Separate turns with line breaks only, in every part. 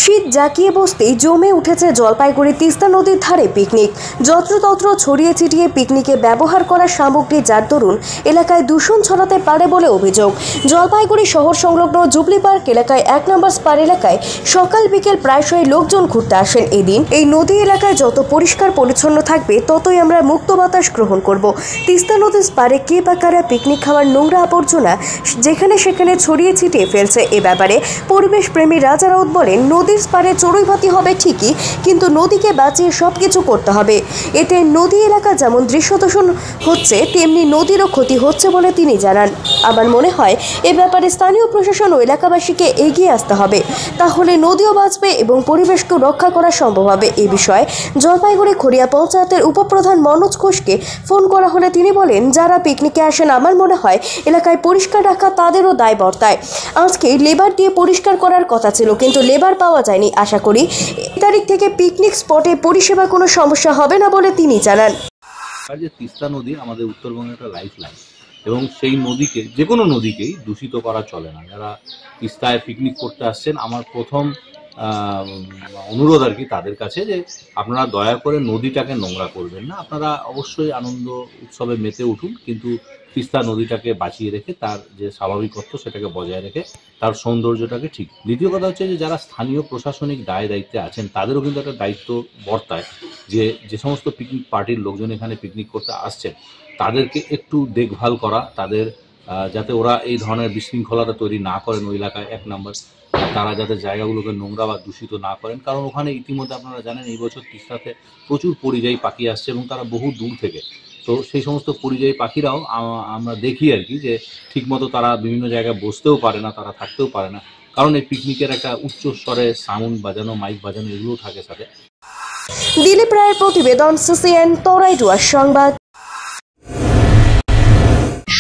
শীত জাঁকিয়ে বসতেই জমে উঠেছে জলপাইগুড়ি তিস্তা নদীর ধারে পিকনিক। যত্রতত্র ছড়িয়ে ছিটিয়ে পিকনিকে ব্যবহার করা সামগ্রী যার দরুন এলাকায় দূষণ ছড়াতে পারে বলে অভিযোগ। জলপাইগুড়ি শহর সংলগ্ন জুবলি পার্ক এলাকায় 1 নম্বর স্পার এলাকায় সকাল বিকেল প্রায়শই লোকজন ঘুরতে আসেন। এদিন এই নদী এলাকায় যত পরিষ্কার পরিচ্ছন্ন থাকবে ততই আমরা মুক্ত বাতাস গ্রহণ করব। তিস্তা নদীর স্পারে কে বা কারা পিকনিক খাওয়ার নোংরা আবর্জনা যেখানে সেখানে ছড়িয়ে ছিটিয়ে ফেলছে, এ ব্যাপারে পরিবেশ প্রেমী রাজা রাউত বলেন, নদীর পারে চড়ুইভাতি হবে ঠিকই, কিন্তু নদীকে বাঁচিয়ে সবকিছু করতে হবে। এতে নদী এলাকা যেমন দৃশ্য দূষণ হচ্ছে তেমনি নদীরও ক্ষতি হচ্ছে বলে তিনি জানান। আমার মনে হয় এ ব্যাপারে স্থানীয় প্রশাসন ও এলাকাবাসীকে এগিয়ে আসতে হবে, তাহলে নদীও বাঁচবে এবং পরিবেশকে রক্ষা করা সম্ভব হবে। এই বিষয়ে জলপাইগুড়ি খড়িয়া পঞ্চায়েতের উপপ্রধান মনোজ ঘোষকে ফোন করা হলে তিনি বলেন, যারা পিকনিকে আসেন আমার মনে হয় এলাকায় পরিষ্কার রাখা তাদেরও দায় বর্তায়। আজকে লেবার দিয়ে পরিষ্কার করার কথা ছিল, কিন্তু লেবার পাওয়া যায়নি। আশা করি তারিখ থেকে পিকনিক স্পটে পরিষেবা কোনো সমস্যা হবে না বলে তিনি জানান।
তিস্তা নদী আমাদের উত্তরবঙ্গের একটা লাইফ লাইন এবং সেই নদীকে, যে কোনো নদীকেই দূষিত করা চলে না। যারা তিস্তায় পিকনিক করতে আসছেন, আমার প্রথম অনুরোধ আর কি তাদের কাছে, যে আপনারা দয়া করে নদীটাকে নোংরা করবেন না। আপনারা অবশ্যই আনন্দ উৎসবে মেতে উঠুন, কিন্তু তিস্তা নদীটাকে বাঁচিয়ে রেখে তার যে স্বাভাবিকত্ব সেটাকে বজায় রেখে তার সৌন্দর্যটাকে ঠিক। দ্বিতীয় কথা হচ্ছে যে যারা স্থানীয় প্রশাসনিক দায়িত্বে আছেন তাদেরও কিন্তু একটা দায়িত্ব বর্তায়, যে সমস্ত পিকনিক পার্টির লোকজন এখানে পিকনিক করতে আসছেন তাদেরকে একটু দেখভাল করা, তাদের যাতে ওরা এই ধরনের বিশৃঙ্খলাটা তৈরি না করেন ওই এলাকায়। 1 নম্বর, তারা যাতে জায়গাগুলোকে নোংরা বা দূষিত না করেন, কারণ ওখানে ইতিমধ্যে আপনারা জানেন এই বছর তিস্তাতে প্রচুর পরিযায়ী পাখি আসছে এবং তারা বহু দূর থেকে। তো সেই সমস্ত পরিযায়ী পাখিরাও আমরা দেখি আর কি, যে ঠিকমতো তারা বিভিন্ন জায়গায় বসতেও পারে না, তারা থাকতেও পারে না, কারণ এই পিকনিকের একটা উচ্চ স্তরে সাউন্ড বাজানো, মাইক বাজানো এগুলোও থাকে সাথে।
দিলীপ রায়ের প্রতিবেদন, সিসিএন তরাইডুয়ার সংবাদ।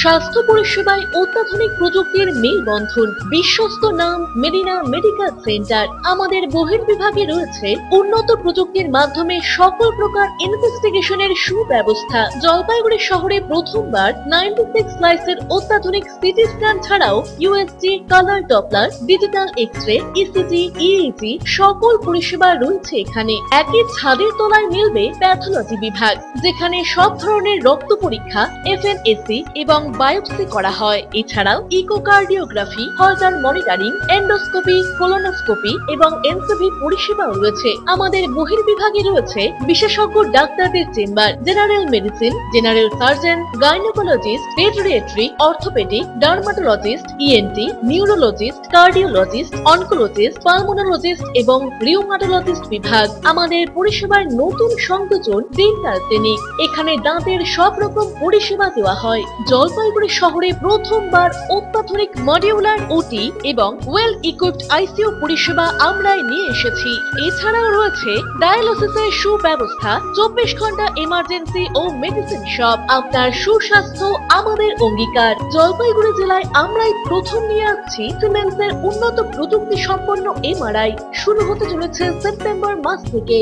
স্বাস্থ্য পরিষেবায় অত্যাধুনিক প্রযুক্তির মেলবন্ধন, বিশ্বস্ত নাম মেডিনা মেডিকেল সেন্টার। আমাদের বহির্বিভাগে রয়েছে উন্নত প্রযুক্তির মাধ্যমে সকল প্রকার ইনভেস্টিগেশনের সুব্যবস্থা। জলপাইগুড়ি শহরে প্রথমবার 96 স্লাইসের অত্যাধুনিক সিটি স্ক্যান ছাড়াও USG, colour Doppler, digital X-ray, ECG, EEG সকল পরিষেবা রয়েছে এখানে। একই ছাদের তলায় মিলবে প্যাথোলজি বিভাগ, যেখানে সব ধরনের রক্ত পরীক্ষা, এফএনএসি এবং বায়োপসি করা হয়। এছাড়াও ইকোকার্ডিওগ্রাফি, হলটার মনিটরিং, এন্ডোস্কোপি, কোলোনোস্কোপি এবং এনসিভি পরিষেবাও রয়েছে। আমাদের বহির্বিভাগে রয়েছে বিশেষজ্ঞ ডাক্তারদের chamber, general medicine, general surgeon, gynaecologist, পেডিয়াট্রি, orthopaedic, dermatologist, ENT, neurologist, cardiologist, oncologist, pulmonologist এবং রিউমাটোলজিস্ট বিভাগ। আমাদের পরিষেবার নতুন সংযোজন ডেন্টাল ক্লিনিক। এখানে দাঁতের সব রকম পরিষেবা দেওয়া হয়। জলপাইগুড়ি শহরে প্রথমবার অত্যাধুনিক মডিউলার ওটি এবং ওয়েল ইকুইপড আইসিইউ পরিষেবা আমরাই নিয়ে এসেছি। এছাড়াও রয়েছে ডায়ালিসিসের সুব্যবস্থা, 24 ঘন্টা এমার্জেন্সি ও মেডিসিন শপ। আপনার সুস্বাস্থ্য আমাদের অঙ্গীকার। জলপাইগুড়ি জেলায় আমরাই প্রথম নিয়ে আসছি সিমেন্সের উন্নত প্রযুক্তি সম্পন্ন এমআরআই। শুরু হতে চলেছে সেপ্টেম্বর মাস থেকে।